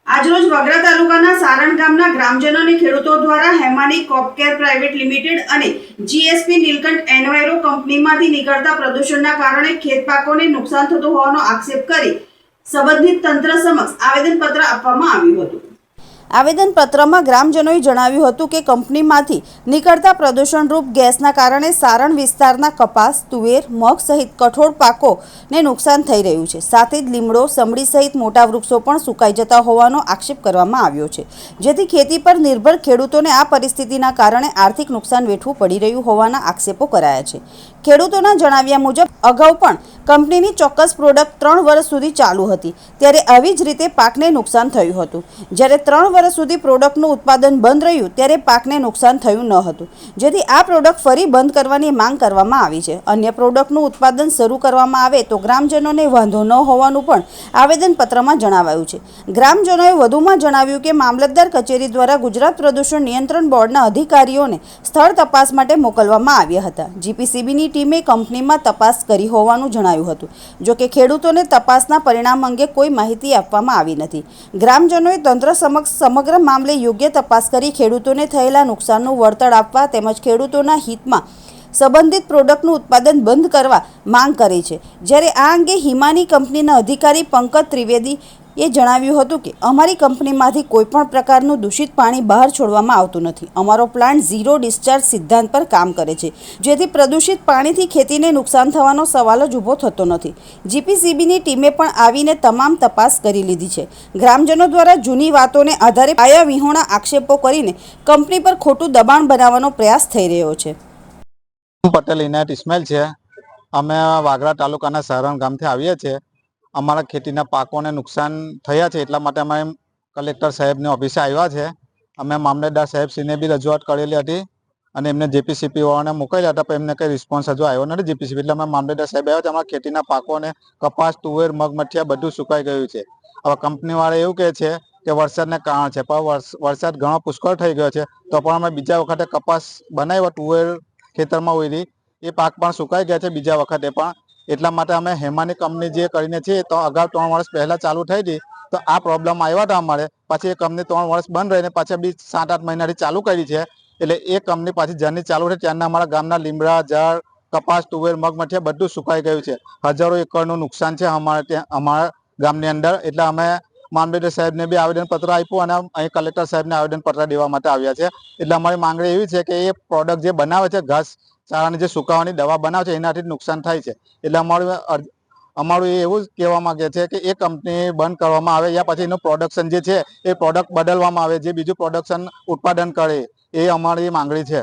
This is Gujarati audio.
આજરોજ વગડા તાલુકાના સારણ ગામના ગ્રામજનો અને ખેડૂતો દ્વારા હેમાની કોપકેર પ્રાઇવેટ લિમિટેડ અને જીએસપી નીલકંઠ એન્વાયરો કંપનીમાંથી નીકળતા પ્રદૂષણના કારણે ખેત પાકોને નુકસાન થતું હોવાનો આક્ષેપ કરી સંબંધિત તંત્ર સમક્ષ આવેદનપત્ર આપવામાં આવ્યું હતું। આવેદનપત્રમાં ગ્રામજનોએ જણાવ્યું હતું કે કંપનીમાંથી નીકળતા પ્રદૂષણરૂપ ગેસના કારણે સારણ વિસ્તારના કપાસ, તુવેર, મગ સહિત કઠોળ પાકોને નુકસાન થઈ રહ્યું છે। સાથે જ લીમડો, સમડી સહિત મોટા વૃક્ષો પણ સુકાઈ જતા હોવાનો આક્ષેપ કરવામાં આવ્યો છે, જેથી ખેતી પર નિર્ભર ખેડૂતોને આ પરિસ્થિતિના કારણે આર્થિક નુકસાન વેઠવું પડી રહ્યું હોવાના આક્ષેપો કરાયા છે। ખેડૂતોના જણાવ્યા મુજબ અગાઉ પણ કંપનીની ચોક્કસ પ્રોડક્ટ 3 વર્ષ સુધી ચાલુ હતી, ત્યારે આવી જ રીતે પાકને નુકસાન થયું હતું। જ્યારે 3 વર્ષ સુધી પ્રોડક્ટનું ઉત્પાદન બંધ રહ્યું ત્યારે પાકને નુકસાન થયું ન હતું, જેથી આ પ્રોડક્ટ ફરી બંધ કરવાની માંગ કરવામાં આવી છે। અન્ય પ્રોડક્ટનું ઉત્પાદન શરૂ કરવામાં આવે તો ગ્રામજનોને વાંધો ન હોવાનું પણ આવેદનપત્રમાં જણાવાયું છે। ગ્રામજનોએ વધુમાં જણાવ્યું કે મામલતદાર કચેરી દ્વારા ગુજરાત પ્રદૂષણ નિયંત્રણ બોર્ડના અધિકારીઓને સ્થળ તપાસ માટે મોકલવામાં આવ્યા હતા। જીપીસીબીની ટીમે કંપનીમાં તપાસ કરી હોવાનું જણાવ્યું હતું, જોકે ખેડૂતોને તપાસના પરિણામ અંગે કોઈ માહિતી આપવામાં આવી નથી। ગ્રામજનોએ તંત્ર સમક્ષ સમગ્ર મામલે યોગ્ય તપાસ કરી ખેડૂતોને થયેલા નુકસાનનું વળતર આપવા તેમજ ખેડૂતોના હિતમાં સંબંધિત પ્રોડક્ટનું ઉત્પાદન બંધ કરવા માંગ કરી છે। જ્યારે આ અંગે હિમાની કંપનીના અધિકારી પંકજ ત્રિવેદીએ જણાવ્યું હતું કે અમારી કંપનીમાંથી કોઈપણ પ્રકારનું દૂષિત પાણી બહાર છોડવામાં આવતું નથી। અમારો પ્લાન્ટ ઝીરો ડિસ્ચાર્જ સિદ્ધાંત પર કામ કરે છે, જેથી પ્રદૂષિત પાણીથી ખેતીને નુકસાન થવાનો સવાલ જ ઊભો થતો નથી। જીપીસીબીની ટીમે પણ આવીને તમામ તપાસ કરી લીધી છે। ગ્રામજનો દ્વારા જૂની વાતોને આધારે પાયા વિહોણા આક્ષેપો કરીને કંપની પર ખોટું દબાણ બનાવવાનો પ્રયાસ થઈ રહ્યો છે। પટેલ ઇનાયત ઇસ્માઇલ છે। અમે વાગરા તાલુકાના સારણ ગામથી આવીએ છીએ। અમારા ખેતીના પાકોને નુકસાન થયા છે, એટલા માટે અમે કલેક્ટર સાહેબની ઓફિસે આવ્યા છે। અમે મામલતદાર સાહેબશ્રીને બી રજૂઆત કરેલી હતી અને એમને જીપીસીબી વાળાને મોકલ્યા હતા, પણ એમને કંઈ રિસ્પોન્સ હજુ આવ્યો નથી જીપીસીબી, એટલે અમે મામલતદાર સાહેબ આવ્યા છે। અમારા ખેતીના પાકોને કપાસ, તુવેર, મગ, મઠિયા બધું સુકાઈ ગયું છે। હવે કંપનીવાળા એવું કહે છે કે વરસાદને કારણે છે, પણ વરસાદ ઘણો પુષ્કળ થઈ ગયો છે, તો પણ અમે બીજા વખતે કપાસ બનાવ્યો, તુવેર ખેતરમાં ઉયરી, એ પાક પણ સુકાઈ ગયા છે બીજા વખતે પણ। એટલા માટે અમે હેમાની કંપની જે કરીને છે તો અગાઉ 3 વર્ષ પહેલા ચાલુ થઈ હતી, તો આ પ્રોબ્લેમ આવ્યા હતા અમારે। પછી એ કંપની 3 વર્ષ બંધ રહીને પાછી બી 7-8 મહિનાથી ચાલુ કરી છે। એટલે એ કંપની પાછી જ્યારની ચાલુ થઈ ત્યારના અમારા ગામના લીમડા, ઝાડ, કપાસ, તુવેર, મગ, મઠિયા બધું સુકાઈ ગયું છે। હજારો એકરનું નુકસાન છે અમારે ત્યાં, અમારા ગામની અંદર। એટલે અમે મામલતદાર સાહેબને બી આવેદનપત્ર આપ્યું અને અહીં કલેક્ટર સાહેબને આવેદનપત્ર દેવા માટે આવ્યા છે। એટલે અમારી માંગણી એવી છે કે એ પ્રોડક્ટ જે બનાવે છે, ઘાસ ચારાની જે સુકાવાની દવા બનાવે છે, એનાથી જ નુકસાન થાય છે। એટલે અમારું એવું જ કહેવા માંગે છે કે એ કંપની બંધ કરવામાં આવે, યા પછી એનું પ્રોડક્શન જે છે એ પ્રોડક્ટ બદલવામાં આવે, જે બીજું પ્રોડક્શન ઉત્પાદન કરે, એ અમારી માંગણી છે।